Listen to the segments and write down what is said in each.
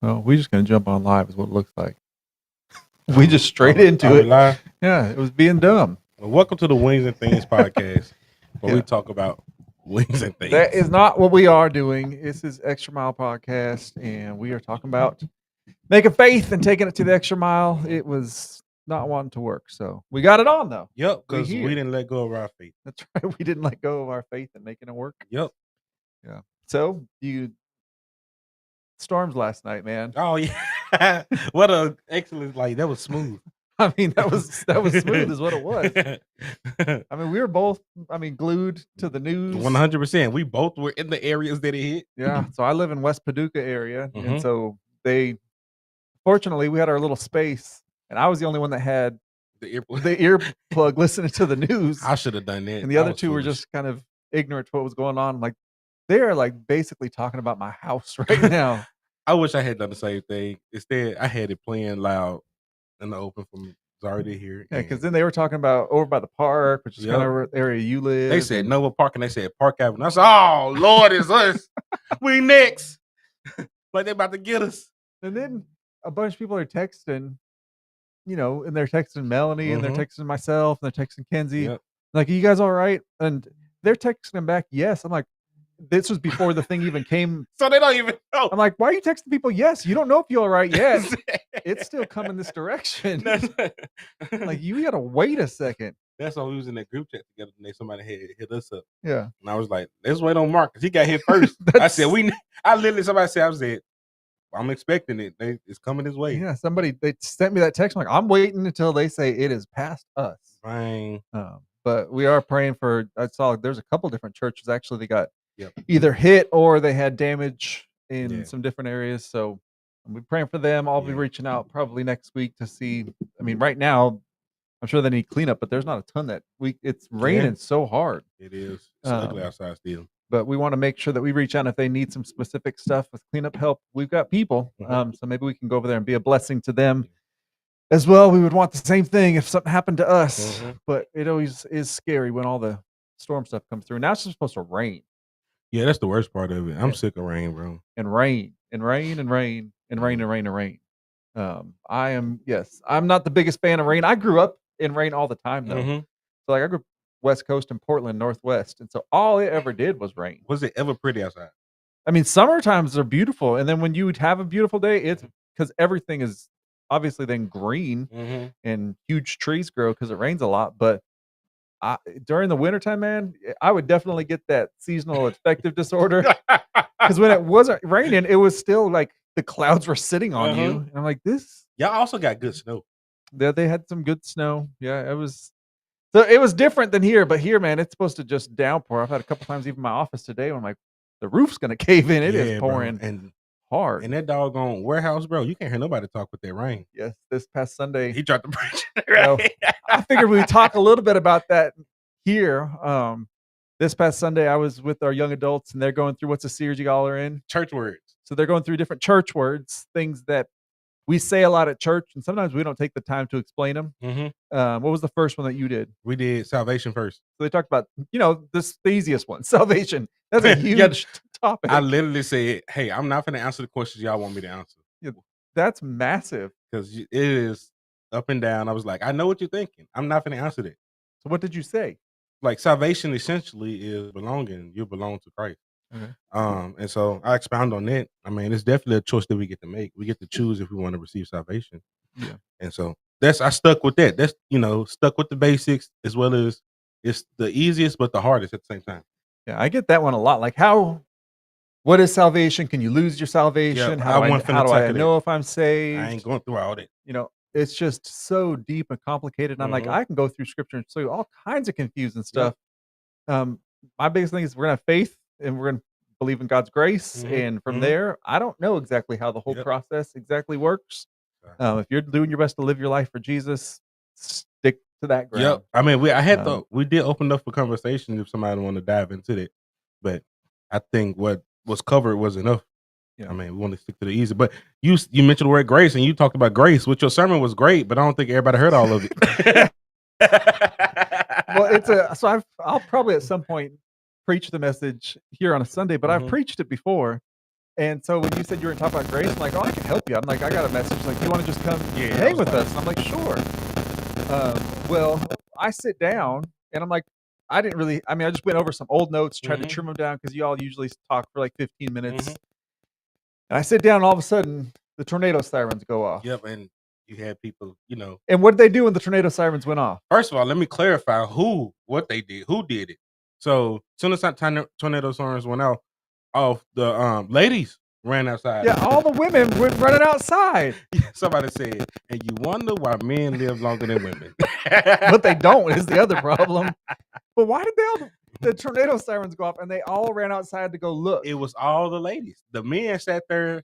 Well, we just gonna jump on live is what it looks like. We I'm, just straight I'm, into I'm it. live. Yeah, it was being dumb. Well, welcome to the Wings and Things podcast, where we Yeah. talk about wings and things. That is not what we are doing. This is Extra Mile Podcast, and we are talking about making faith and taking it to the extra mile. It was not wanting to work, so we got it on though. Yep, We because we here. didn't let go of our faith. That's right. We didn't let go of our faith and making it work. Yep. Yeah. So you storms last night, man. Oh yeah. What a excellent! Like that was smooth. I mean, that was smooth, is what it was. I mean, we were both, glued to the news. 100%. We both were in the areas that it hit. Yeah. So I live in West Paducah area, and Mhm. so fortunately, we had our little space, and I was the only one that had The earplug. the earplug listening to the news, I should have done that. and the I other was two were foolish. just kind of ignorant to what was going on. Like they are like basically talking about my house right now. I wish I had done the same thing. Instead, I had it playing loud in the open from Zari to hear. Yeah, because and then they were talking about over by the park, which is kind Yep. of the area you live. They said and- Nova Park and they said Park Avenue. I said, "Oh Lord, it's us. We next." Like they about to get us. And then a bunch of people are texting, and they're texting Melanie and they're Mhm. texting myself and they're texting Kenzie. Yep. Like, are you guys all right? And they're texting them back, yes. I'm like, this was before the thing even came. So they don't even know. I'm like, why are you texting people? Yes, you don't know if you're all right yet. It's still coming this direction. Like, you gotta wait a second. That's why we was in that group chat together and somebody had hit us up. Yeah. And I was like, let's wait on Marcus. He got hit first. I said, somebody said, I said, I'm expecting it. It's coming this way. Yeah, they sent me that text. I'm like, I'm waiting until they say it is past us. Fine. But we are praying for. I saw there's a couple different churches actually. They got Yep. either hit or they had damage in Yeah. some different areas. So we're praying for them. I'll be Yeah. reaching out probably next week to see. I mean, right now, I'm sure they need cleanup, but there's not a ton that week. It's raining so hard. It is. It's ugly outside still. But we want to make sure that we reach out if they need some specific stuff with cleanup help. We've got people, so maybe we can go over there and be a blessing to them as well. We would want the same thing if something happened to us, but it always is scary when all the storm stuff comes through. Now it's just supposed to rain. Yeah, that's the worst part of it. I'm sick of rain, bro. And rain and rain and rain and rain and rain and rain. I'm not the biggest fan of rain. I grew up in rain all the time though. So like I grew up West Coast in Portland, Northwest, and so all it ever did was rain. Was it ever pretty outside? I mean, summer times are beautiful, and then when you would have a beautiful day, it's because everything is obviously then green and huge trees grow because it rains a lot. But during the wintertime, man, I would definitely get that seasonal affective disorder because when it wasn't raining, it was still like the clouds were sitting on you, and I'm like, this. Y'all also got good snow. They had some good snow. Yeah, it was. So it was different than here, but here, man, it's supposed to just downpour. I've had a couple times even in my office today when I'm like, the roof's gonna cave in. It is pouring and hard. And that doggone warehouse, bro, you can't hear nobody talk with that rain. Yes, this past Sunday he tried to preach. I figured we'd talk a little bit about that here. This past Sunday, I was with our young adults, and they're going through what's a series y'all are in? Church words. So they're going through different church words, things that we say a lot at church, and sometimes we don't take the time to explain them. What was the first one that you did? We did salvation first. So they talked about, the easiest one, salvation. That's a huge topic. I literally said, hey, I'm not going to answer the questions y'all want me to answer. Yeah, that's massive. Because it is up and down. I was like, I know what you're thinking. I'm not going to answer that. So what did you say? Like salvation essentially is belonging. You belong to Christ. Okay. And so I expound on that. I mean, it's definitely a choice that we get to make. We get to choose if we want to receive salvation. Yeah. And so I stuck with that. That's, stuck with the basics as well as it's the easiest, but the hardest at the same time. Yeah, I get that one a lot. Like what is salvation? Can you lose your salvation? Yeah, How do I know if I'm saved? I ain't going through all that. It's just so deep and complicated. And I'm like, I can go through scripture and show you all kinds of confusing stuff. My biggest thing is we're gonna have faith and we're gonna believe in God's grace. And from there, I don't know exactly how the whole process exactly works. If you're doing your best to live your life for Jesus, stick to that ground. Yep. I mean, we did open up for conversation if somebody want to dive into that, but I think what was covered was enough. Yeah. I mean, we want to stick to the easy. But you mentioned the word grace, and you talked about grace, which your sermon was great, but I don't think everybody heard all of it. Well, I'll probably at some point preach the message here on a Sunday, but I've preached it before. And so when you said you were talking about grace, I'm like, oh, I can help you. I'm like, I got a message. Like, you want to just come hang with us? And I'm like, sure. Well, I sit down and I'm like, I just went over some old notes, tried to trim them down because you all usually talk for like 15 minutes. And I sit down and all of a sudden the tornado sirens go off. Yep, and you had people, And what did they do when the tornado sirens went off? First of all, let me clarify what they did, who did it. So as soon as that tornado sirens went off, the ladies ran outside. Yeah, all the women went running outside. Somebody said, and you wonder why men live longer than women. But they don't is the other problem. But why did the tornado sirens go off and they all ran outside to go look? It was all the ladies. The men sat there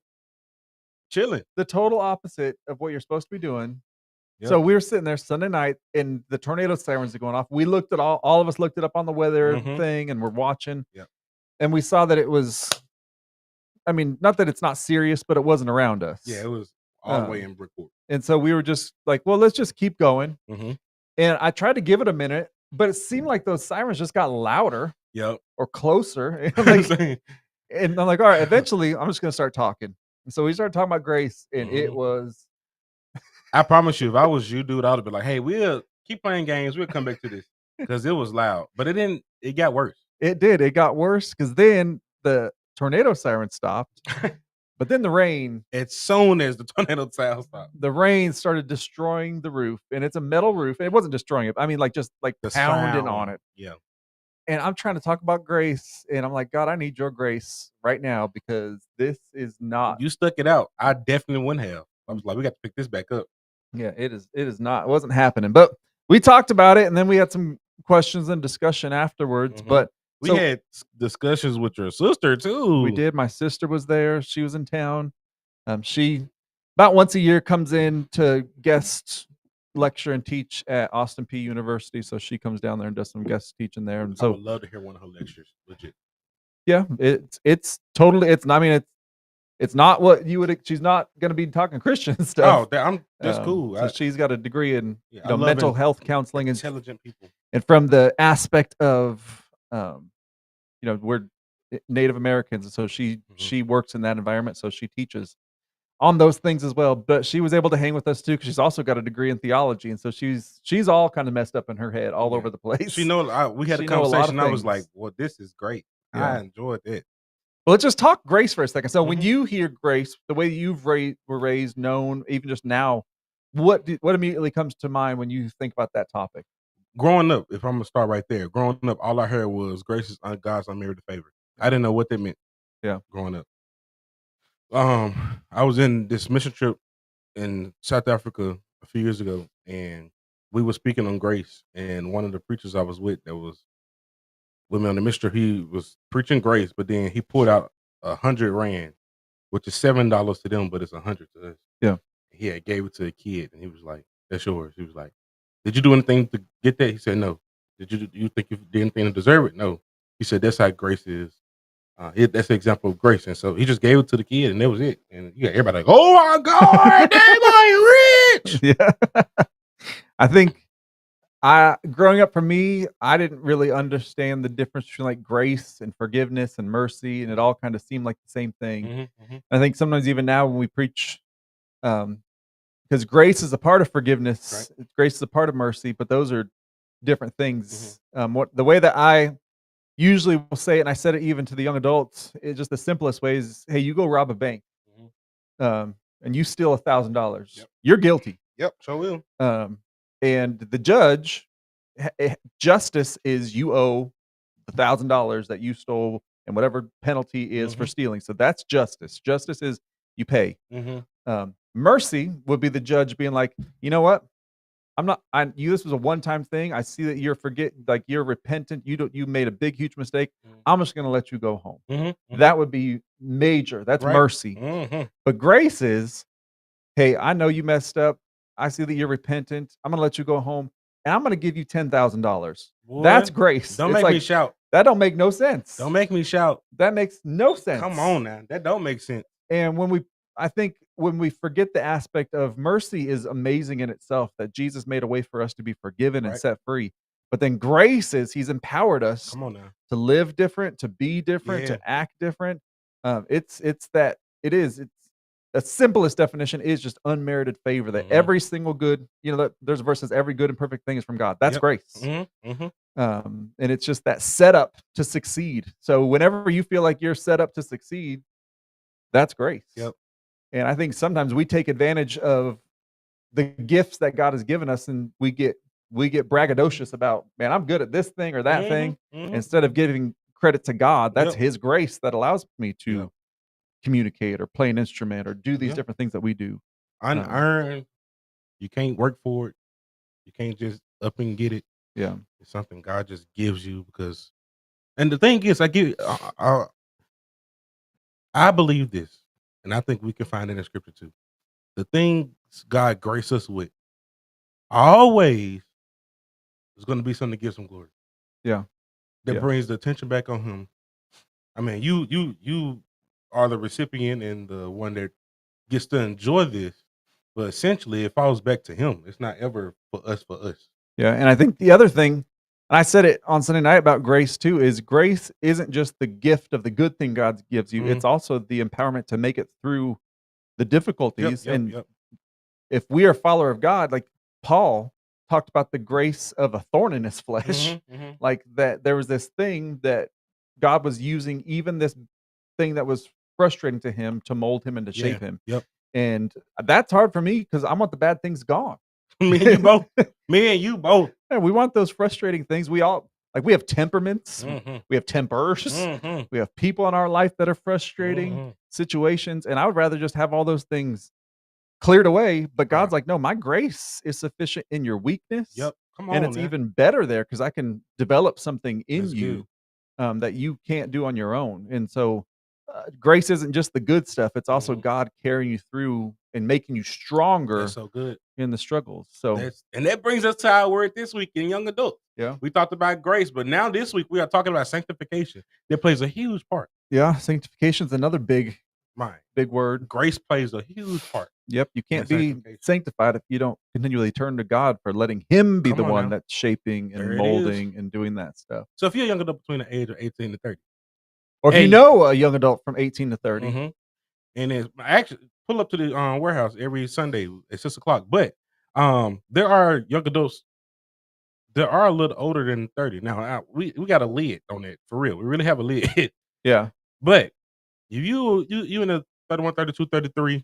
chilling. The total opposite of what you're supposed to be doing. Yep. So we were sitting there Sunday night and the tornado sirens are going off. We looked at all of us looked it up on the weather thing and we're watching. Yep. And we saw that it was, not that it's not serious, but it wasn't around us. Yeah, it was all the way in Brookport. And so we were just like, well, let's just keep going. And I tried to give it a minute, but it seemed like those sirens just got louder. Yep. Or closer. And I'm like, all right, eventually I'm just going to start talking. And so we started talking about grace and it was. I promise you, if I was you, dude, I would have been like, hey, we'll keep playing games. We'll come back to this because it was loud, but it got worse. It did. It got worse because then the tornado siren stopped, but then the rain. As soon as the tornado siren stopped, the rain started destroying the roof, and it's a metal roof. It wasn't destroying it. Just pounding on it. Yeah. And I'm trying to talk about grace, and I'm like, God, I need your grace right now because this is not. You stuck it out. I definitely wouldn't have. I was like, we got to pick this back up. Yeah, it is not. It wasn't happening, but we talked about it, and then we had some questions and discussion afterwards. But we had discussions with your sister too. We did. My sister was there. She was in town. She about once a year comes in to guest lecture and teach at Austin Peay University. So she comes down there and does some guest teaching there. And so I would love to hear one of her lectures. Legit. Yeah, it's totally. It's not what you would. She's not going to be talking Christian stuff. Oh, that's cool. So she's got a degree in mental health counseling and intelligent people. And from the aspect of, we're Native Americans, and so she works in that environment. So she teaches on those things as well. But she was able to hang with us too because she's also got a degree in theology, and so she's all kind of messed up in her head all over the place. She we had a conversation. I was like, well, this is great. Yeah. I enjoyed it. Well, let's just talk grace for a second. So when you hear grace, the way you've were raised, known, even just now, what immediately comes to mind when you think about that topic? Growing up, if I'm gonna start right there, growing up, all I heard was grace is God's unmerited favor. I didn't know what that meant. Yeah, growing up. I was in this mission trip in South Africa a few years ago, and we were speaking on grace. And one of the preachers I was with, that was with me on the mission, he was preaching grace, but then he pulled out 100 rand, which is $7 to them, but it's 100 to us. Yeah, he had gave it to a kid, and he was like, "That's yours." He was like, "Did you do anything to get that?" He said, "No." "Did you think you did anything to deserve it?" "No." He said, "That's how grace is. That's the example of grace." And so he just gave it to the kid, and that was it. And you got everybody like, "Oh my God, they rich!" Yeah, I think growing up for me, I didn't really understand the difference between like grace and forgiveness and mercy, and it all kind of seemed like the same thing. I think sometimes even now when we preach, because grace is a part of forgiveness, right. Grace is a part of mercy, but those are different things. The way that I usually will say it, and I said it even to the young adults, it's just the simplest way is, hey, you go rob a bank, and you steal $1,000. Yep. You're guilty. Yep, sure will. And the judge, justice is you owe $1,000 that you stole, and whatever penalty is for stealing. So that's justice. Justice is you pay. Mercy would be the judge being like, you know what? This was a one-time thing. I see that you're repentant. You made a big, huge mistake. I'm just going to let you go home. That would be major. That's right. Mercy. But grace is, hey, I know you messed up. I see that you're repentant. I'm going to let you go home, and I'm going to give you $10,000. That's grace. Don't make me shout. That don't make no sense. Don't make me shout. That makes no sense. Come on now. That don't make sense. And I think when we forget the aspect of mercy is amazing in itself, that Jesus made a way for us to be forgiven and set free. But then grace is he's empowered us to live different, to be different, to act different. It's that it is. It's the simplest definition is just unmerited favor that Mhm. every single good, that there's a verse that says every good and perfect thing is from God. That's Yep. grace. Mhm. Mhm. And it's just that setup to succeed. So whenever you feel like you're set up to succeed, that's grace. Yep. And I think sometimes we take advantage of the gifts that God has given us, and we get braggadocious about, man, I'm good at this thing or that Mhm. thing, Mhm. instead of giving credit to God. That's Yep. His grace that allows me to Yep. communicate or play an instrument or do these Yep. different things that we do. Unearned. You can't work for it. You can't just up and get it. Yeah, It's something God just gives you because. And the thing is, I believe this, and I think we can find it in Scripture too. The things God grace us with always is going to be something that gives Him glory. yeah, That yeah, brings the attention back on Him. I mean, you are the recipient and the one that gets to enjoy this, but essentially it falls back to Him. It's not ever for us. yeah. And I think the other thing, and I said it on Sunday night about grace too, is grace isn't just the gift of the good thing God gives you; Mhm. it's also the empowerment to make it through the Yep, difficulties. yep, And yep. if we are a follower of God, like Paul talked about the grace of a thorn in his flesh, Mhm, mhm. like that there was this thing that God was using, even this thing that was frustrating to him, to mold him and to Yeah, shape him. yep. And that's hard for me because I want the bad things gone. Me and you both. Me and you both. Yeah, we want those frustrating things. We all like we have temperaments, Mhm, we have tempers, mhm, we have people in our life that are frustrating mhm. situations, and I would rather just have all those things cleared away. But Right. God's like, no, my grace is sufficient in your weakness, Yep. Come and on it's now. even better there because I can develop something in That's good. you that you can't do on your own. And so, grace isn't just the good stuff; it's also Mhm. God carrying you through and making you That's stronger so good. in the struggles. So, That brings us to our word this week in young adults. yeah, We talked about grace, but now this week we are talking about sanctification. That plays a huge part. yeah, sanctification is another Mine. big word. Grace plays a huge part Yep, you in can't be sanctification. sanctified if you don't continually turn to God for letting Him be the Come on one now. that's shaping and There it is. molding and doing that stuff. So if you're a young adult between the age of 18 to 30, Or if you hey, know a young adult from 18 to 30, mhm, and then I actually pull up to the warehouse every Sunday at 6 o'clock. But there are young adults that are a little older than 30. Now we got a lid on it for real. We really have a lid. yeah. But if you in the 31, 32, 33,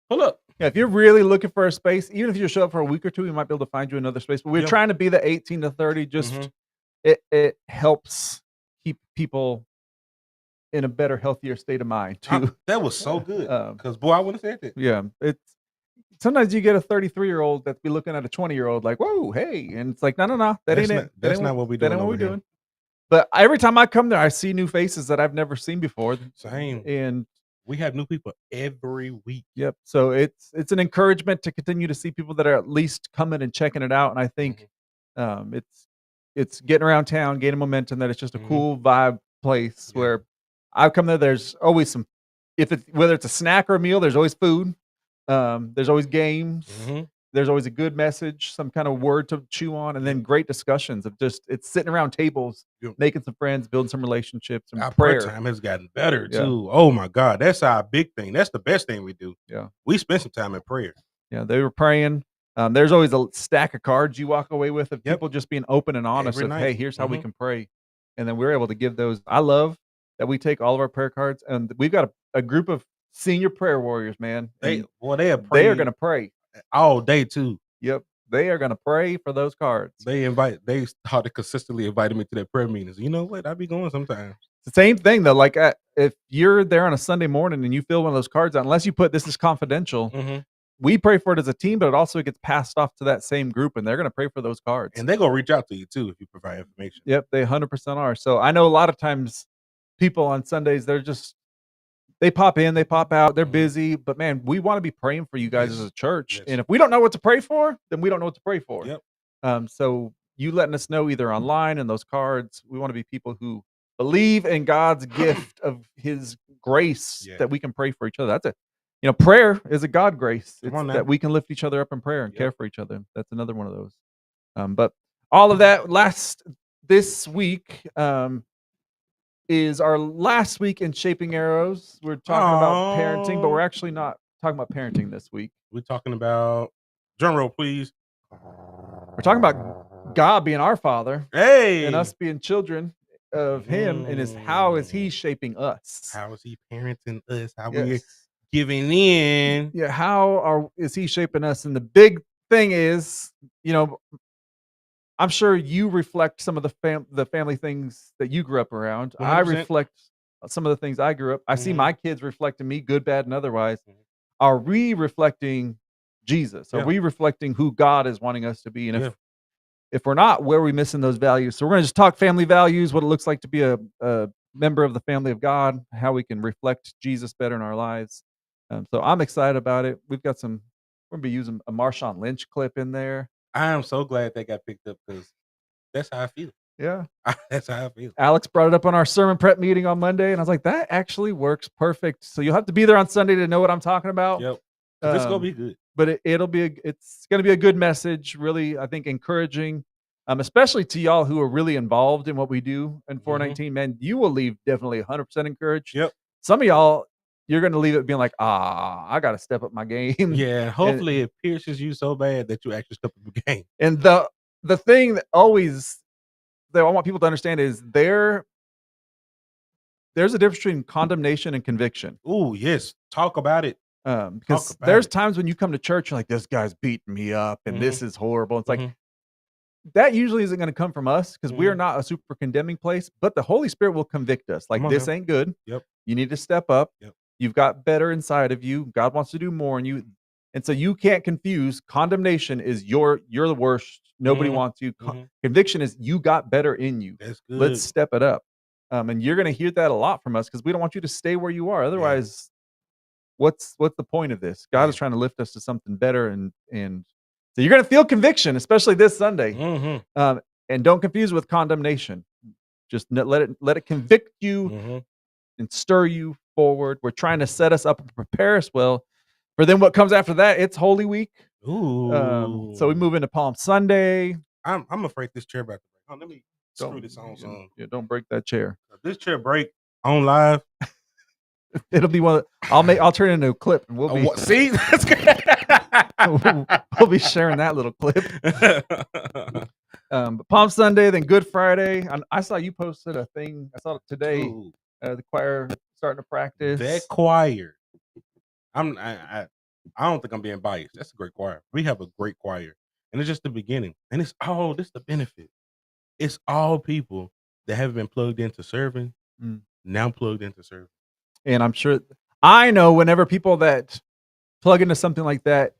pull up. Yeah, if you're really looking for a space, even if you show up for a week or 2, we might be able to find you another space, but we're Yeah. trying to be the 18 to 30, just Mhm. it helps keep people in a better, healthier state of mind too. That was so good. Um, Cause boy, I wouldn't have said that. yeah, it's sometimes you get a 33-year-old that's be looking at a 20-year-old like, "Whoa, hey," and it's like, "No, no, no, that ain't it. That's not what we That doing ain't what over we here. doing." But every time I come there, I see new faces that I've never seen before, Same. and We have new people every week. yep, so it's an encouragement to continue to see people that are at least coming and checking it out, and I think, Mhm. it's getting around town, gaining momentum, that it's just a Mhm. cool vibe place Yeah. where I come there, there's always some if it's whether it's a snack or a meal, there's always food, there's always games, Mhm. there's always a good message, some kind of word to chew on, and Yep. then great discussions of just it's sitting around tables, Yep. making some friends, building some relationships, and Our prayer prayer. time has gotten better Yeah, too. Oh my God. That's our big thing. That's the best thing we do. yeah. We spend some time in prayer. Yeah, they were praying. There's always a stack of cards you walk away with of Yep. people just being open and honest Every of, "Hey, night. here's how we Mhm. can pray," and then we're able to give those. I love that we take all of our prayer cards, and we've got a group of senior prayer warriors, man, and They have they are prayed gonna pray. all day too. Yep, they are gonna pray for those cards. They started consistently inviting me to their prayer meetings. You know what? I be going sometimes. It's the same thing though, like, if you're there on a Sunday morning and you fill one of those cards out, unless you put, "This is confidential," Mhm. we pray for it as a team, but it also gets passed off to that same group, and they're gonna pray for those cards. And they gonna reach out to you too if you provide information. Yep, they 100% are. So I know a lot of times people on Sundays, they pop in, they pop out, they're Mhm. busy, but man, we wanna be praying for you guys as Yes. a church, Yes. and if we don't know what to pray for, then we don't know what to pray for. Yep. So you letting us know either online and those cards, we wanna be people who believe in God's gift of His grace Yeah. that we can pray for each other. That's prayer is a God grace. Come It's on now. that we can lift each other up in prayer and care Yep. for each other. That's another one of those. But all of that last this week, is our last week in Shaping Arrows. We're talking about parenting, but we're Aw. actually not talking about parenting this week. We're talking about drum roll, please. We're talking about God being our Father and Hey. us being children of Him, and how is He shaping us? How is He parenting us? How we Yes. giving in? Yeah, is He shaping us? And the big thing is, I'm sure you reflect some of the family things that you grew up around. I 100%. reflect some of the things I grew up. I see Mhm. my kids reflecting me, good, bad, and otherwise. Mhm. Are we reflecting Jesus? Are Yeah. we reflecting who God is wanting us to be? And Yeah. if we're not, where are we missing those values? So we're gonna just talk family values, what it looks like to be a member of the family of God, how we can reflect Jesus better in our lives. So I'm excited about it. We're gonna be using a Marshawn Lynch clip in there. I am so glad that got picked up because that's how I feel. Yeah. That's how I feel. Alex brought it up on our sermon prep meeting on Monday, and I was like, that actually works perfect. So you'll have to be there on Sunday to know what I'm talking about. Yep. 'Cause it's gonna be good. But it's gonna be a good message, really, I think encouraging, especially to y'all who are really involved in what we do in 419. Man, you will leave definitely 100% encouraged. Yep. Some of y'all, you're gonna leave it being like, I gotta step up my game. Yeah. Hopefully it pierces you so bad that you actually step up the game. And the thing that I want people to understand is there's a difference between condemnation and conviction. Ooh, yes. Talk about it. Because there's times when you come to church, you're like, this guy's beating me up and this is horrible. It's like, that usually isn't going to come from us because we are not a super condemning place, but the Holy Spirit will convict us. Like, this ain't good. Yep. You need to step up. Yep. You've got better inside of you. God wants to do more in you. And so you can't confuse condemnation is you're the worst. Nobody wants you. Conviction is you got better in you. That's good. Let's step it up. And you're going to hear that a lot from us because we don't want you to stay where you are. Otherwise, what's the point of this? God is trying to lift us to something better, and so you're going to feel conviction, especially this Sunday. And don't confuse it with condemnation. Just let it convict you and stir you forward. We're trying to set us up and prepare us well for then what comes after that. It's Holy Week. Ooh. So we move into Palm Sunday. I'm afraid this chair about to break. Oh, let me screw this on some. Yeah, don't break that chair. If this chair break on live, it'll be one. I'll turn it into a clip, and we'll be see. That's good. we'll be sharing that little clip. But Palm Sunday, then Good Friday. I saw you posted a thing. I saw it today. The choir starting to practice. That choir. I don't think I'm being biased. That's a great choir. We have a great choir, and it's just the beginning. And this is the benefit. It's all people that haven't been plugged into serving, now plugged into serving. And I'm sure I know whenever people that plug into something like that,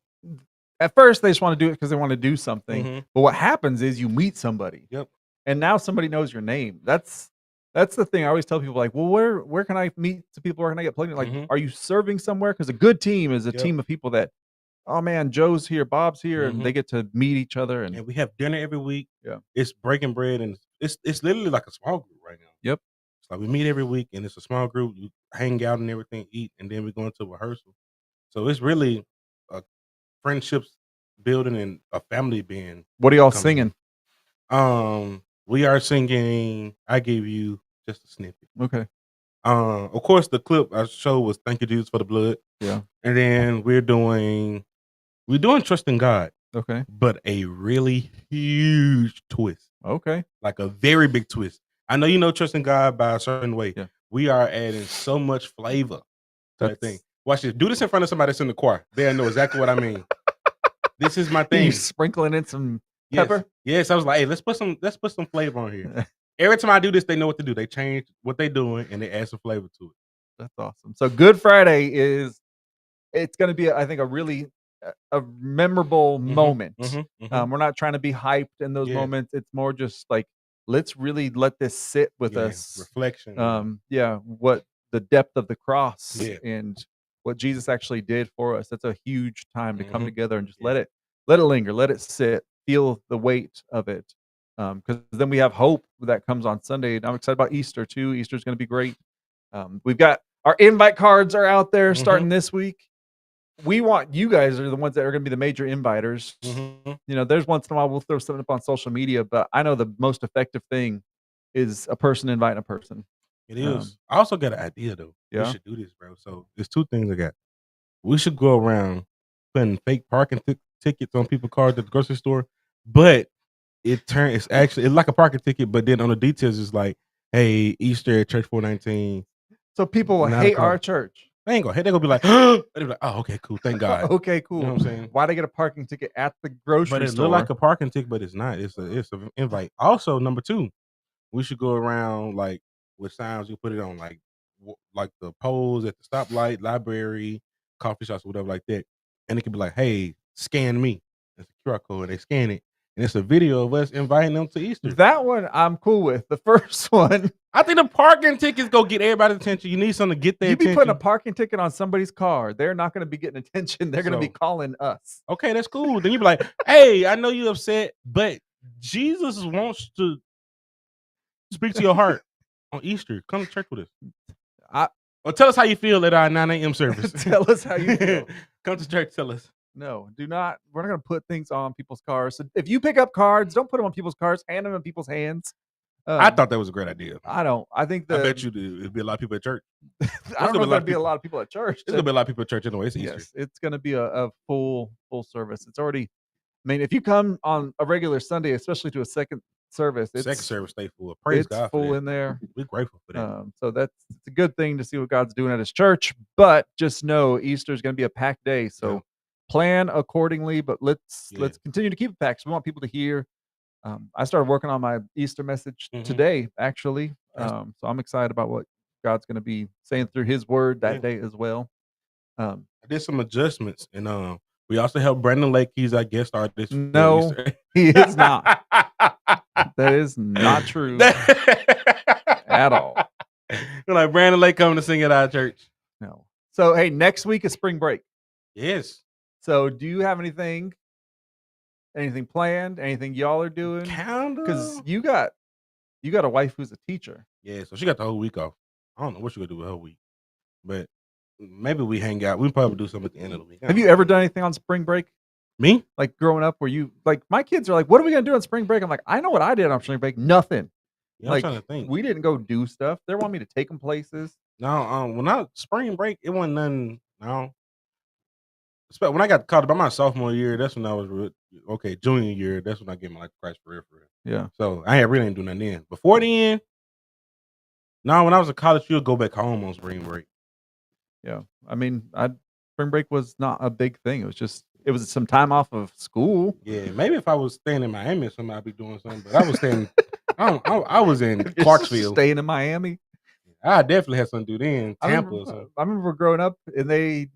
at first they just want to do it because they want to do something. But what happens is you meet somebody. Yep. And now somebody knows your name. That's the thing. I always tell people, like, well, where can I meet the people? Where can I get plugged in? Like, are you serving somewhere? Because a good team is a team of people that, oh man, Joe's here, Bob's here, and they get to meet each other. And we have dinner every week. Yeah. It's breaking bread, and it's literally like a small group right now. Yep. It's like we meet every week, and it's a small group. You hang out and everything, eat, and then we go into rehearsal. So it's really a friendships building and a family being. What are y'all singing? We are singing I Gave You just a snippet. Okay. Of course, the clip I showed was Thank You, Jesus, for the blood. Yeah. And then we're doing Trust in God. Okay. But a really huge twist. Okay. Like a very big twist. I know you know Trust in God by a certain way. Yeah. We are adding so much flavor to that thing. Watch this. Do this in front of somebody that's in the choir. They'll know exactly what I mean. This is my thing. You sprinkling in some pepper? Yes. I was like, hey, let's put some flavor on here. Every time I do this, they know what to do. They change what they're doing and they add some flavor to it. That's awesome. So Good Friday it's going to be, I think, a really a memorable moment. We're not trying to be hyped in those moments. It's more just like, let's really let this sit with us. Reflection. What the depth of the cross and what Jesus actually did for us. That's a huge time to come together and just let it linger, let it sit, feel the weight of it. Because then we have hope that comes on Sunday. And I'm excited about Easter too. Easter's going to be great. We've got our invite cards are out there starting this week. We want you guys are the ones that are going to be the major inviters. There's once in a while we'll throw something up on social media, but I know the most effective thing is a person inviting a person. It is. I also got an idea though. We Yeah. should do this, bro. So there's two things I got. We should go around putting fake parking tickets on people's cars at the grocery store, but it's like a parking ticket, but then on the details it's like, hey, Easter at Church 419. So people will 9 hate o'clock. our church. They ain't gonna hate. They're gonna be like, they'll be like, oh, okay, cool, thank God. Okay, cool. You know what I'm saying? Why they get a parking ticket at the grocery But it store? look like a parking ticket, but it's not. It's an invite. Also, number two, we should go around like with signs. You put it on like the poles at the stoplight, library, coffee shops, whatever like that, and it could be like, hey, scan me. It's a QR code. They scan it, and it's a video of us inviting them to Easter. That one I'm cool with. The first one, I think the parking tickets go get everybody's attention. You need something to get their you be attention. putting a parking ticket on somebody's car. They're not going to be getting attention. They're going to be calling us. Okay, that's cool. Then you be like, hey, I know you're upset, but Jesus wants to speak to your heart on Easter. Come to church with us. Or tell us how you feel at our 9 a.m. service. Tell us how you feel. Come to church, tell us. No, do not. We're not going to put things on people's cars. So if you pick up cards, don't put them on people's cars. Hand them in people's hands. I thought that was a great idea. I don't. I think I bet you it'd be a lot of people at church. I don't know if there'd be a lot of people at church. There's gonna be a lot of people at church anyway. It's Easter. Yes, it's going to be a full service. It's already. I mean, if you come on a regular Sunday, especially to a second service, second service stay full. Praise God. It's full in there. We're grateful for that. So it's a good thing to see what God's doing at His church. But just know Easter is going to be a packed day. So plan accordingly. But let's continue to keep it packed. So we want people to hear. I started working on my Easter message today, actually. So I'm excited about what God's going to be saying through His Word that day as well. I did some adjustments, and we also helped Brandon Lake. He's our guest artist. No, he is not. That is not true at all. Like Brandon Lake coming to sing at our church. No. So hey, next week is spring break. Yes. So do you have anything planned? Anything y'all are doing? Kinda. Because you got a wife who's a teacher. Yeah, so she got the whole week off. I don't know what she's gonna do with her week, but maybe we hang out. We probably do something at the end of the week. Have you ever done anything on spring break? Me? Like growing up, where you like my kids are like, "What are we gonna do on spring break?" I'm like, "I know what I did on spring break. Nothing." Yeah, I'm trying to think. We didn't go do stuff. They want me to take them places. No, when I spring break, it wasn't nothing. No. When I got caught up by my sophomore year, that's when I was junior year. That's when I gave my life to Christ for real. Yeah. So I really didn't do nothing then. Before then, no, when I was in college, you'll go back home on spring break. Yeah, I mean, spring break was not a big thing. It was some time off of school. Yeah, maybe if I was staying in Miami or something, I'd be doing something. But I was staying. I was in Clarksville, staying in Miami. I definitely had something to do then. Tampa or something. I remember growing up, and they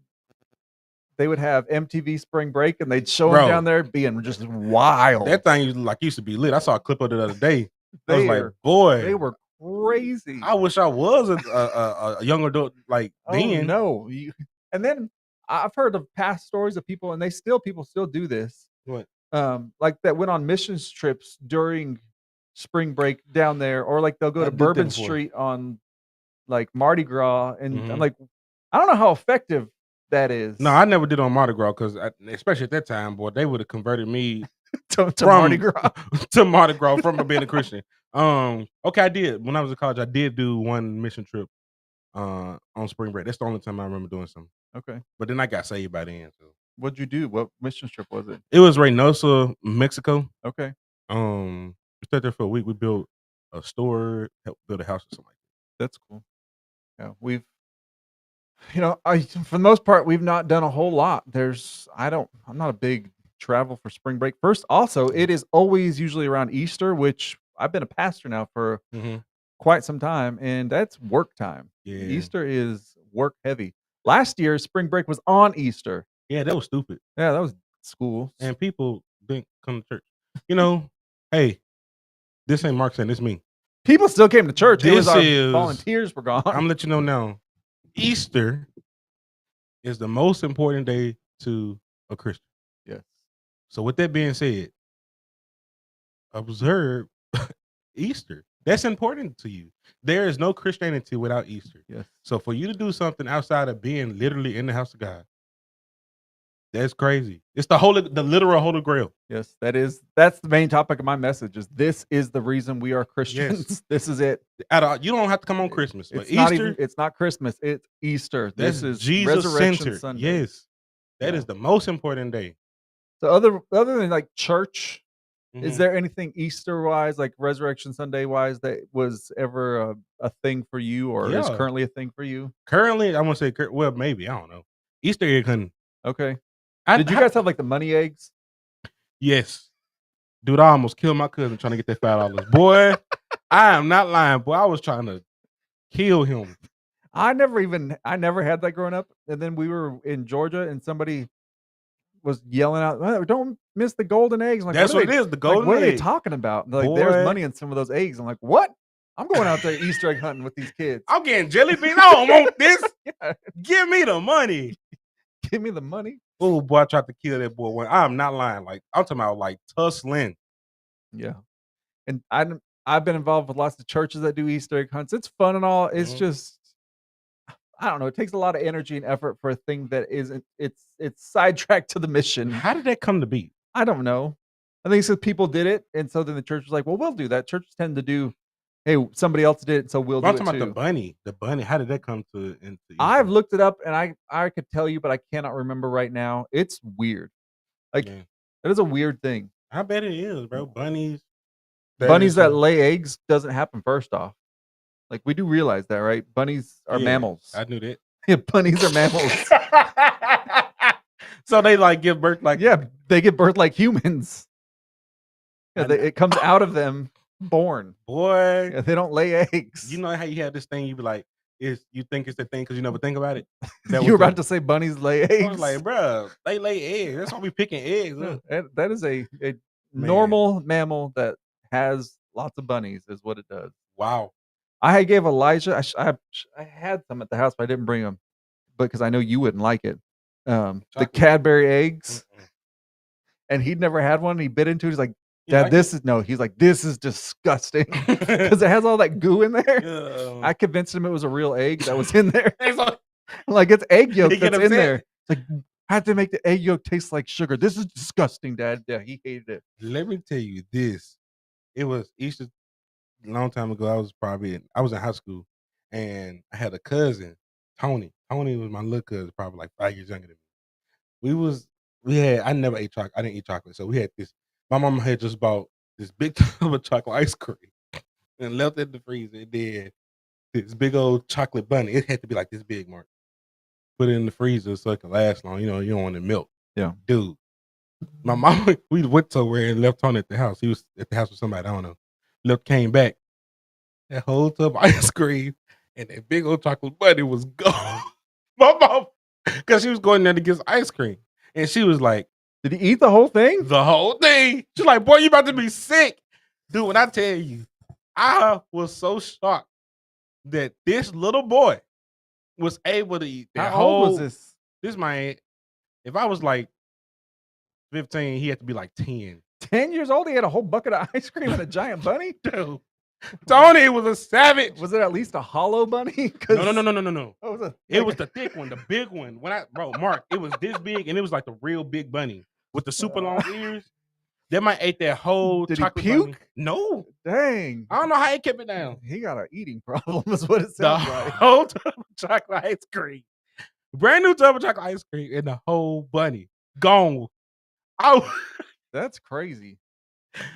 would have MTV Spring Break, and they'd show them down there being just wild. That thing used to be lit. I saw a clip of it the other day. I was like, boy, they were crazy. I wish I was a young adult then. No, and then I've heard of past stories of people, and people still do this. What? Like that went on missions trips during spring break down there, or like they'll go to Bourbon Street on like Mardi Gras, and I'm like, I don't know how effective that is. No, I never did on Mardi Gras because, especially at that time, boy, they would have converted me to Mardi Gras to Mardi Gras from being a Christian. Okay, I did when I was in college. I did do one mission trip on spring break. That's the only time I remember doing something. Okay, but then I got saved by then. So what'd you do? What mission trip was it? It was Reynosa, Mexico. Okay. We stayed there for a week. We built a store, helped build a house or something like that. That's cool. Yeah, we've. For the most part, we've not done a whole lot. I'm not a big travel for spring break. First, also, it is always usually around Easter, which I've been a pastor now for quite some time, and that's work time. Yeah. Easter is work heavy. Last year, spring break was on Easter. Yeah, that was stupid. Yeah, that was school. And people didn't come to church. Hey, this ain't Mark saying, this me. People still came to church. Volunteers were gone. I'm gonna let you know now. Easter is the most important day to a Christian. Yes. So with that being said, observe Easter. That's important to you. There is no Christianity without Easter. Yes. So for you to do something outside of being literally in the house of God, That's crazy. It's the literal Holy Grail. Yes, that's the main topic of my message. This is the reason we are Christians. Yes. This is it. You don't have to come on Christmas, but It's not Easter. even. It's not Christmas. It's Easter. That's This is Jesus Resurrection centered. Sunday. Yes, that is the most important day. So other than like church, is there anything Easter wise, like Resurrection Sunday wise, that was ever a thing for you, or is currently a thing for you? Currently, I want to say, well, maybe, I don't know. Easter egg hunting. Okay. Did you guys have like the money eggs? Yes. Dude, I almost killed my cousin trying to get that $5. Boy, I am not lying. Boy, I was trying to kill him. I never had that growing up. And then we were in Georgia and somebody was yelling out, "Oh, don't miss the golden eggs." Like, that's what it is, the golden egg. What are they talking about? Like, there's money in some of those eggs. I'm like, what? I'm going out there Easter egg hunting with these kids. I'm getting jelly beans. I don't want this. Yeah. Give me the money. Give me the money. Oh, boy, I tried to kill that boy. I'm not lying. Like, I'm talking about like tussling. Yeah. And I've been involved with lots of churches that do Easter egg hunts. It's fun and all. It's just, I don't know. It takes a lot of energy and effort for a thing that isn't. It's sidetracked to the mission. How did that come to be? I don't know. I think it's because people did it, and so then the church was like, "Well, we'll do that." Churches tend to do, "Hey, somebody else did it, so we'll do it too." I'm talking about the bunny. The bunny. How did that come to? I've looked it up, and I could tell you, but I cannot remember right now. It's weird. Like that is a weird thing. I bet it is, bro. Bunnies that lay eggs doesn't happen. First off, like we do realize that, right? Bunnies are mammals. I knew that. Yeah, bunnies are mammals. So they like give birth like they give birth like humans. Yeah, it comes out of them born. Boy, they don't lay eggs. You know how you have this thing? You be like, you think it's the thing because you never think about it. You were about to say bunnies lay eggs. I was like, bro, they lay eggs. That's why we picking eggs. That is a normal mammal that has lots of bunnies. Is what it does. Wow. I gave Elijah. I had some at the house, but I didn't bring them because I know you wouldn't like it. The Cadbury eggs, and he'd never had one. He bit into it. He's like, "Dad, He's like, "This is disgusting," because it has all that goo in there. I convinced him it was a real egg that was in there. Like it's egg yolk that's in there. It's like, I had to make the egg yolk taste like sugar. This is disgusting, Dad. Yeah, he hated it. Let me tell you this. It was Easter a long time ago. I was in high school, and I had a cousin, Tony. Tony was my little cousin, probably like 5 years younger than me. I never ate chocolate. I didn't eat chocolate. So we had this. My mama had just bought this big tub of chocolate ice cream and left it in the freezer. And then this big old chocolate bunny. It had to be like this big, Mark. Put it in the freezer so it can last long. You know, you don't want it to melt. Yeah. Dude, my mama, we went somewhere and left Tony at the house. He was at the house with somebody, I don't know. Came back. That whole tub of ice cream and that big old chocolate bunny was gone. My mom, because she was going there to get ice cream. And she was like, "Did he eat the whole thing?" The whole thing. She's like, "Boy, you about to be sick." Dude, when I tell you, I was so shocked that this little boy was able to eat that How old was this? This man, if I was like 15, he had to be like 10. 10 years old? He had a whole bucket of ice cream and a giant bunny? Dude. Tony was a savage. Was it at least a hollow bunny? No. It was the thick one, the big one. Mark, it was this big, and it was like the real big bunny with the super long ears. That might ate that whole chocolate he puke? Bunny. No. Dang. I don't know how he kept it down. He got an eating problem is what it sounds like. The whole tub of chocolate ice cream. Brand new tub of chocolate ice cream and the whole bunny. Gone. Oh. That's crazy.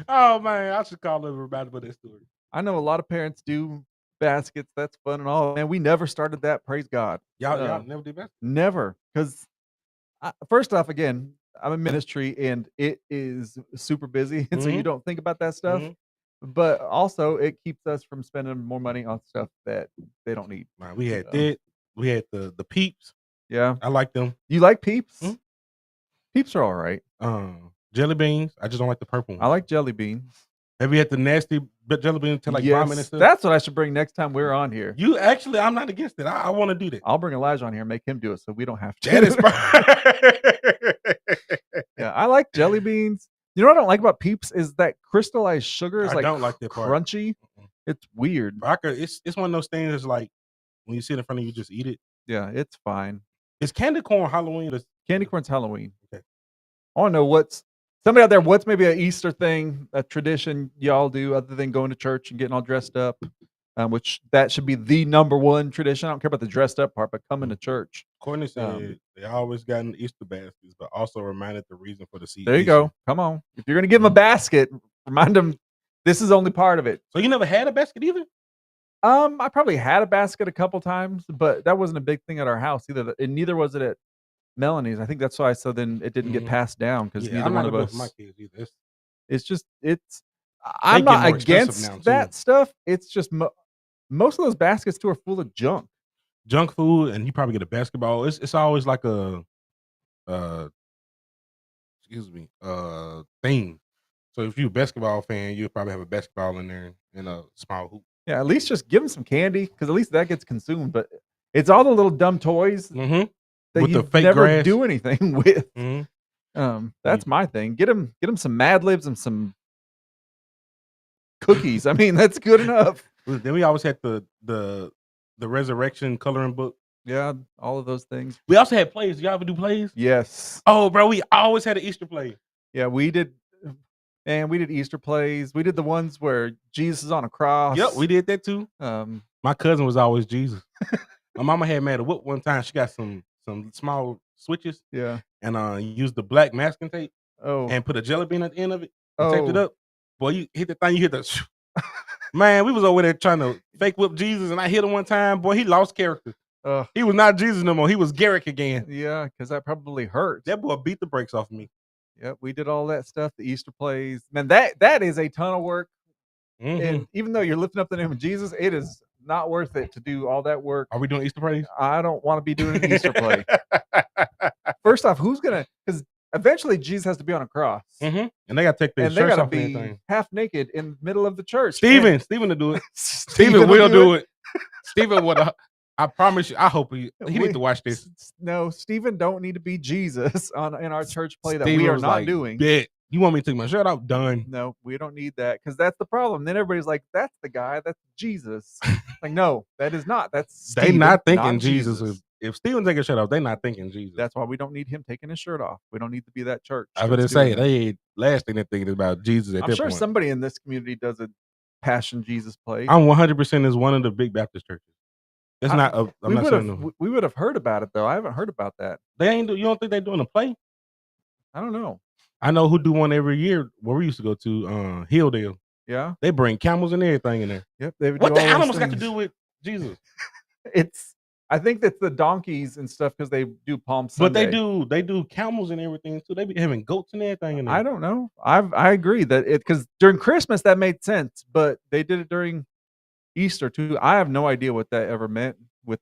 Oh, man. I should call everybody about that story. I know a lot of parents do baskets. That's fun and all. Man, we never started that. Praise God. Y'all never did baskets? Never. Because first off, again, I'm in ministry and it is super busy. And so you don't think about that stuff. But also it keeps us from spending more money on stuff that they don't need. Man, we had that. We had the Peeps. Yeah. I like them. You like Peeps? Peeps are all right. Jelly beans. I just don't like the purple one. I like jelly beans. Have you had the nasty jelly beans to like ramen and stuff? That's what I should bring next time we're on here. I'm not against it. I want to do that. I'll bring Elijah on here and make him do it so we don't have to. That is Yeah, I like jelly beans. You know what I don't like about Peeps is that crystallized sugar is I don't like that part. Crunchy. It's weird. It's one of those things that's like when you see it in front of you, just eat it. Yeah, it's fine. Is candy corn Halloween Candy corn's Halloween. Okay. I want to know what's somebody out there. What's maybe an Easter thing, a tradition y'all do other than going to church and getting all dressed up? Which that should be the number one tradition. I don't care about the dressed up part, but coming to church. Courtney said they always got in Easter baskets, but also reminded the reason for the seed. There you go. Come on. If you're going to give them a basket, remind them this is only part of it. So you never had a basket either? I probably had a basket a couple times, but that wasn't a big thing at our house either. And neither was it at Melanie's. I think that's why. So then it didn't get passed down because neither one of us. My kids either. It's just I'm not against that stuff. It's just most of those baskets too are full of junk food, and you probably get a basketball. It's always like a thing. So if you're a basketball fan, you'll probably have a basketball in there in a small hoop. Yeah, at least just give them some candy because at least that gets consumed. But it's all the little dumb toys that with you the fake never grass. Do anything with. That's my thing. Get them some Mad Libs and some cookies. I mean, that's good enough. Then we always had the resurrection coloring book. Yeah, all of those things. We also had plays. Y'all ever do plays? Yes. Oh, bro, we always had an Easter play. Yeah, we did. And we did Easter plays. We did the ones where Jesus is on a cross. Yep, we did that too. My cousin was always Jesus. My mama had made a whoop one time. She got some small switches. Yeah. And used the black masking tape. Oh. And put a jelly bean at the end of it. And taped it up. Boy, you hit the thing, you hit the man, we was over there trying to fake whip Jesus, and I hit him one time. Boy, he lost character. He was not Jesus no more. He was Garrick again. Yeah, because that probably hurt. That boy beat the brakes off of me. Yep, we did all that stuff, the Easter plays. Man, that is a ton of work. And even though you're lifting up the name of Jesus, it is not worth it to do all that work. Are we doing Easter plays? I don't want to be doing an Easter play. First off, who's gonna? Because eventually Jesus has to be on a cross, and they got to take their shirts off. They got to be half naked in the middle of the church. Stephen will do it. Stephen will do it. Stephen would. I promise you. I hope he needs to watch this. No, Stephen don't need to be Jesus in our church play that we are not doing. Bet. You want me to take my shirt off? Done. No, we don't need that because that's the problem. Then everybody's like, "That's the guy. That's Jesus." Like, no, that is not. That's Stephen, they not thinking Jesus. If Stephen take his shirt off, they not thinking Jesus. That's why we don't need him taking his shirt off. We don't need to be that church. I was going to say they ain't last thing they're thinking about Jesus. I'm sure somebody in this community does a Passion Jesus play. I'm 100% is one of the big Baptist churches. It's not. I'm not saying we would have heard about it though. I haven't heard about that. They ain't. You don't think they're doing a play? I don't know. I know who do one every year. Where we used to go to Hilldale. Yeah, they bring camels and everything in there. Yep. What the animals got to do with Jesus? I think that's the donkeys and stuff because they do Palm Sunday. But they do camels and everything too. They be having goats and everything in there. I don't know. I agree that because during Christmas that made sense, but they did it during Easter too. I have no idea what that ever meant with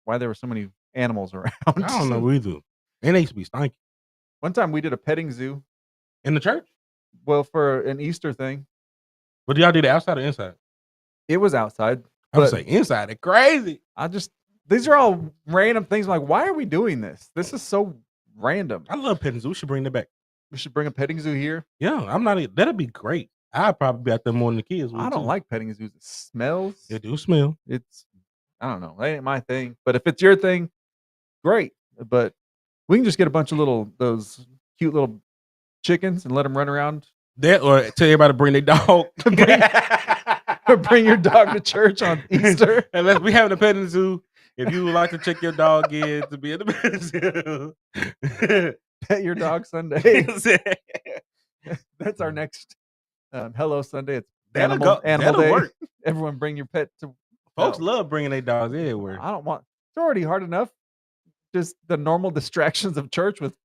why there were so many animals around. I don't know either. And they used to be stinky. One time we did a petting zoo in the church. Well, for an Easter thing. But y'all did it outside or inside? It was outside. I would say inside. It's crazy. These are all random things. I'm like, why are we doing this? This is so random. I love petting zoo. We should bring that back. We should bring a petting zoo here. Yeah, I'm not. That'd be great. I'd probably be out there more than the kids. I don't like petting zoos. It smells. It do smell. I don't know. That ain't my thing. But if it's your thing, great. But we can just get a bunch of those cute little chickens and let them run around. That or tell everybody to bring their dog. Bring your dog to church on Easter. Unless we having a petting zoo. If you would like to check your dog in to be in the petting zoo. Pet your dog Sunday. That's our next Hello Sunday. It's animal day. Work. Everyone bring your pet to. Folks love bringing their dogs everywhere. It's already hard enough. Just the normal distractions of church with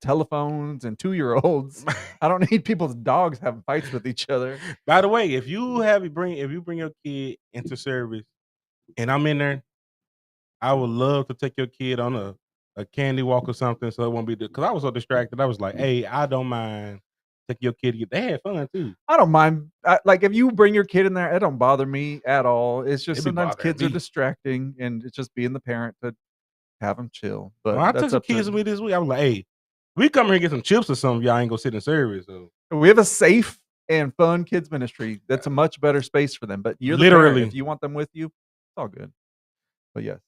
telephones and 2-year-olds. I don't need people's dogs having fights with each other. By the way, if you bring your kid into service and I'm in there, I would love to take your kid on a candy walk or something so it won't be because I was so distracted. I was like, hey, I don't mind taking your kid to they had fun too. I don't mind. Like if you bring your kid in there, it don't bother me at all. It's just sometimes kids are distracting and it's just being the parent to have them chill. But I took some kids with me this week. I was like, hey, we come here and get some chips or something. Y'all ain't gonna sit in service. So we have a safe and fun kids ministry. That's a much better space for them. But you're literally, if you want them with you, it's all good. But yes,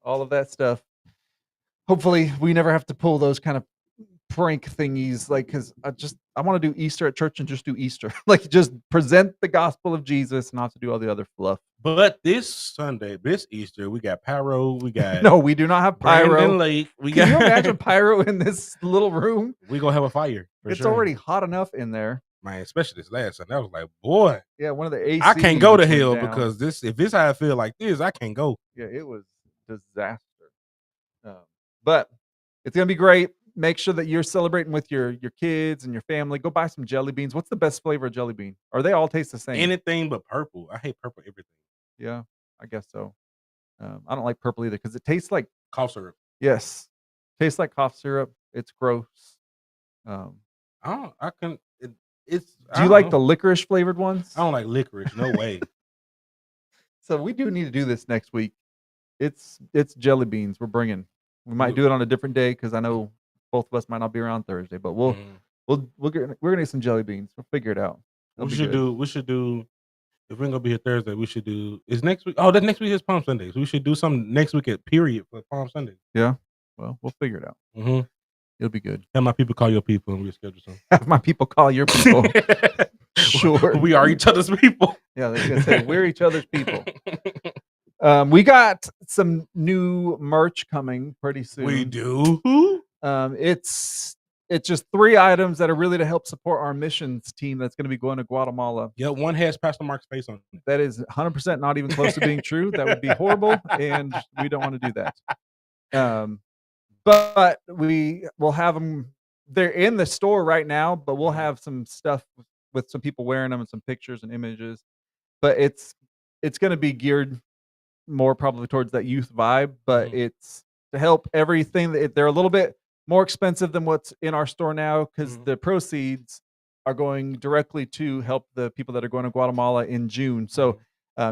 all of that stuff. hopefully we never have to pull those kind of prank thingies, like, because I want to do Easter at church and just do Easter. Like, just present the gospel of Jesus, not to do all the other fluff. But this Sunday, this Easter, we got pyro. We got No, we do not have pyro. Brandon Lake. Can you imagine pyro in this little room? We gonna have a fire. It's already hot enough in there. Man, especially this last Sunday. I was like, boy, yeah, one of the AC. I can't go to hell because if this how I feel like this, I can't go. Yeah, it was disaster. But it's gonna be great. Make sure that you're celebrating with your kids and your family. Go buy some jelly beans. What's the best flavor of jelly bean? Or they all taste the same? Anything but purple. I hate purple everything. Yeah, I guess so. I don't like purple either because it tastes like cough syrup. Yes, tastes like cough syrup. It's gross. I can. It's. Do you like the licorice flavored ones? I don't like licorice. No way. So we do need to do this next week. It's jelly beans we're bringing. We might do it on a different day because I know both of us might not be around Thursday. But we're gonna get some jelly beans. We'll figure it out. We should do. If we're gonna be here Thursday, we should do. Is next week? Oh, that next week is Palm Sunday. So we should do something next week at period for Palm Sunday. Yeah. Well, we'll figure it out. It'll be good. Have my people call your people and we schedule something. Have my people call your people. Sure. We are each other's people. Yeah, they're gonna say we're each other's people. We got some new merch coming pretty soon. We do. It's just 3 items that are really to help support our missions team that's going to be going to Guatemala. Yeah, one has Pastor Mark's face on it. That is 100% not even close to being true. That would be horrible, and we don't want to do that. But we will have them. They're in the store right now, but we'll have some stuff with some people wearing them and some pictures and images. But it's going to be geared more probably towards that youth vibe, but it's to help everything. They're a little bit more expensive than what's in our store now because the proceeds are going directly to help the people that are going to Guatemala in June. So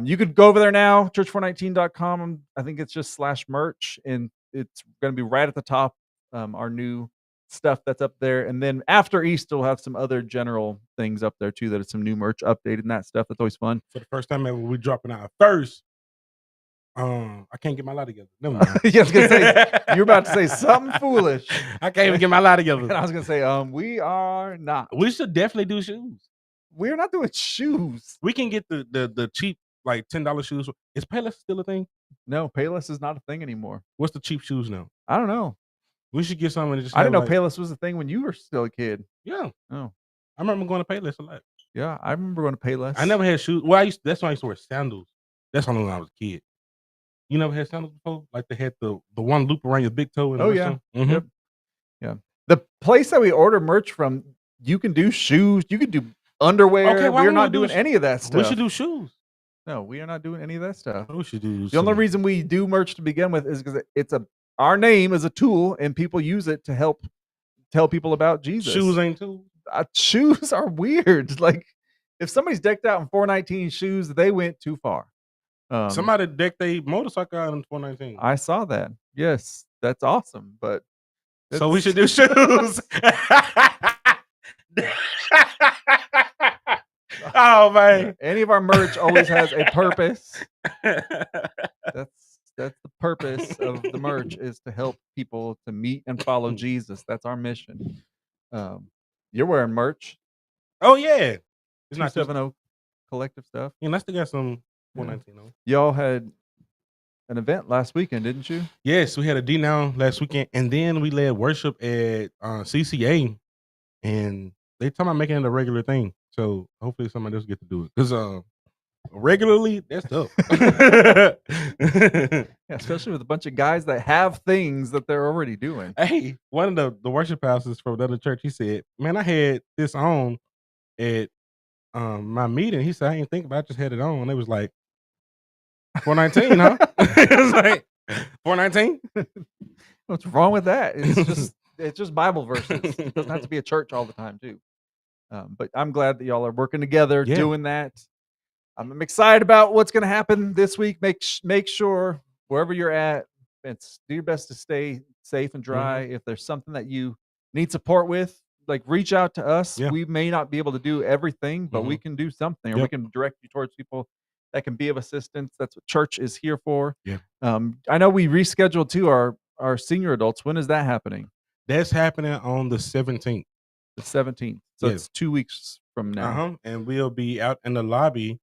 you could go over there now, church419.com. I think it's just /merch, and it's going to be right at the top, our new stuff that's up there. And then after Easter, we'll have some other general things up there too, that is some new merch updated and that stuff. That's always fun. For the first time ever, we're dropping our first. I can't get my life together. Never mind. Yeah, I was gonna say you're about to say something foolish. I can't even get my life together. And I was gonna say, we are not. We should definitely do shoes. We're not doing shoes. We can get the cheap like $10 shoes. Is Payless still a thing? No, Payless is not a thing anymore. What's the cheap shoes now? I don't know. We should get something. I didn't know Payless was a thing when you were still a kid. Yeah. Oh, I remember going to Payless a lot. Yeah, I remember going to Payless. I never had shoes. Well, that's why I used to wear sandals. That's only when I was a kid. You never had sandals before? Like they had the one loop around your big toe. And yeah. Yep. Yeah. The place that we order merch from, you can do shoes. You can do underwear. Okay, we're not doing any of that stuff. We should do shoes. No, we are not doing any of that stuff. We should do. The only reason we do merch to begin with is because our name is a tool, and people use it to help tell people about Jesus. Shoes ain't tools. Shoes are weird. Like if somebody's decked out in 419 shoes, they went too far. Somebody decked a motorcycle out in 419. I saw that. Yes, that's awesome. But so we should do shoes. Oh man! Any of our merch always has a purpose. That's the purpose of the merch, is to help people to meet and follow Jesus. That's our mission. You're wearing merch. Oh yeah, it's not 270 collective stuff. Yeah, I still got some 419. Y'all had an event last weekend, didn't you? Yes, we had a D-Now last weekend, and then we led worship at CCA, and they talking about making it a regular thing. So hopefully somebody else get to do it, because regularly that's tough. Yeah, especially with a bunch of guys that have things that they're already doing. Hey, one of the worship houses from the other church, he said, "Man, I had this on at my meeting." He said, "I ain't think about it, I just had it on." And it was like 419, huh? It was like 419. What's wrong with that? It's just Bible verses. It doesn't have to be a church all the time, too. But I'm glad that y'all are working together, doing that. I'm excited about what's going to happen this week. Make sure wherever you're at, do your best to stay safe and dry. If there's something that you need support with, like reach out to us. We may not be able to do everything, but we can do something, or we can direct you towards people that can be of assistance. That's what church is here for. Yeah. I know we rescheduled too our our senior adults. When is that happening? That's happening on the 17th. The 17th. So Yes. it's 2 weeks from now. And we'll be out in the lobby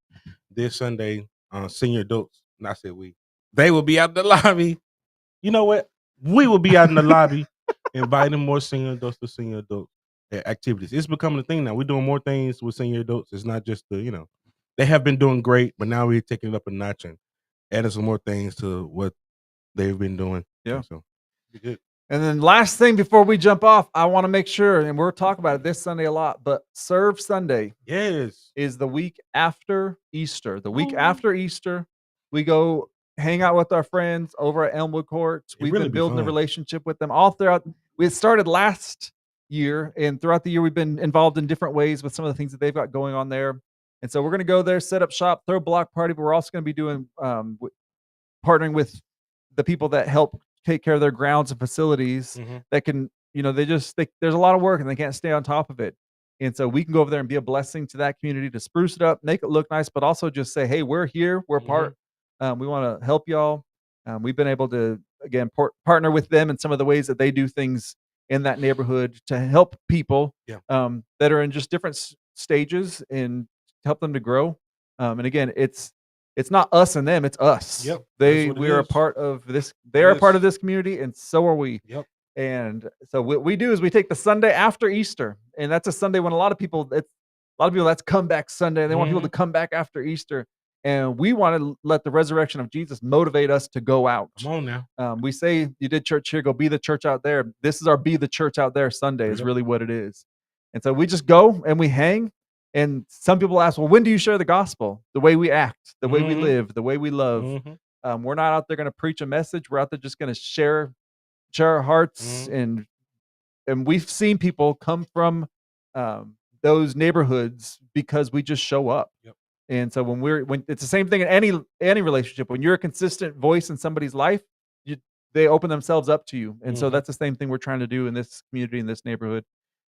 this Sunday. Senior adults. And I said we. They will be out in the lobby. You know what? We will be out in the lobby inviting more senior adults to senior adult activities. It's becoming a thing now. We're doing more things with senior adults. It's not just they have been doing great, but now we're taking it up a notch and adding some more things to what they've been doing. Yeah. So be good. And then last thing before we jump off, I want to make sure, and we're talking about it this Sunday a lot, but Serve Sunday is the week after Easter. The week after Easter, we go hang out with our friends over at Elmwood Courts. We've been building a relationship with them all throughout. We started last year, and throughout the year, we've been involved in different ways with some of the things that they've got going on there. And so we're going to go there, set up shop, throw a block party, but we're also going to be doing partnering with the people that help take care of their grounds and facilities that can, there's a lot of work and they can't stay on top of it. And so we can go over there and be a blessing to that community to spruce it up, make it look nice, but also just say, hey, we're here, we're part. We want to help y'all. We've been able to, again, partner with them in some of the ways that they do things in that neighborhood to help people that are in just different stages and help them to grow. And again, it's not us and them, it's us. Yep. We are a part of this. They're a part of this community, and so are we. Yep. And so what we do is we take the Sunday after Easter, and that's a Sunday when a lot of people that's comeback Sunday, and they want people to come back after Easter. And we want to let the resurrection of Jesus motivate us to go out. Come on now. We say you did church here, go be the church out there. This is our Be the Church Out There Sunday is really what it is. And so we just go and we hang. And some people ask, well, when do you share the gospel? The way we act, the way we live, the way we love. We're not out there going to preach a message. We're out there just going to share our hearts. And we've seen people come from those neighborhoods because we just show up. Yep. And so when it's the same thing in any relationship, when you're a consistent voice in somebody's life, they open themselves up to you. And so that's the same thing we're trying to do in this community, in this neighborhood.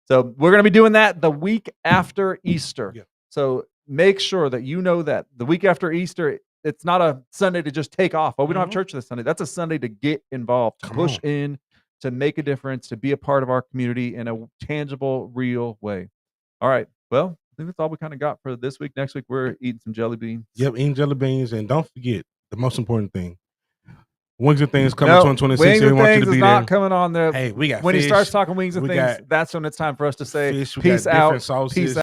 So we're going to be doing that the week after Easter. Yeah. So make sure that you know that the week after Easter, it's not a Sunday to just take off. Oh, we don't have church this Sunday. That's a Sunday to get involved, to push in, to make a difference, to be a part of our community in a tangible, real way. All right. Well, I think that's all we kind of got for this week. Next week, we're eating some jelly beans. Yep, eating jelly beans. And don't forget the most important thing. Wings and Things coming 2026. Wings and Things is not coming on there. Hey, we got when fish, he starts talking wings and things, that's when it's time for us to say fish, peace out. Peace out.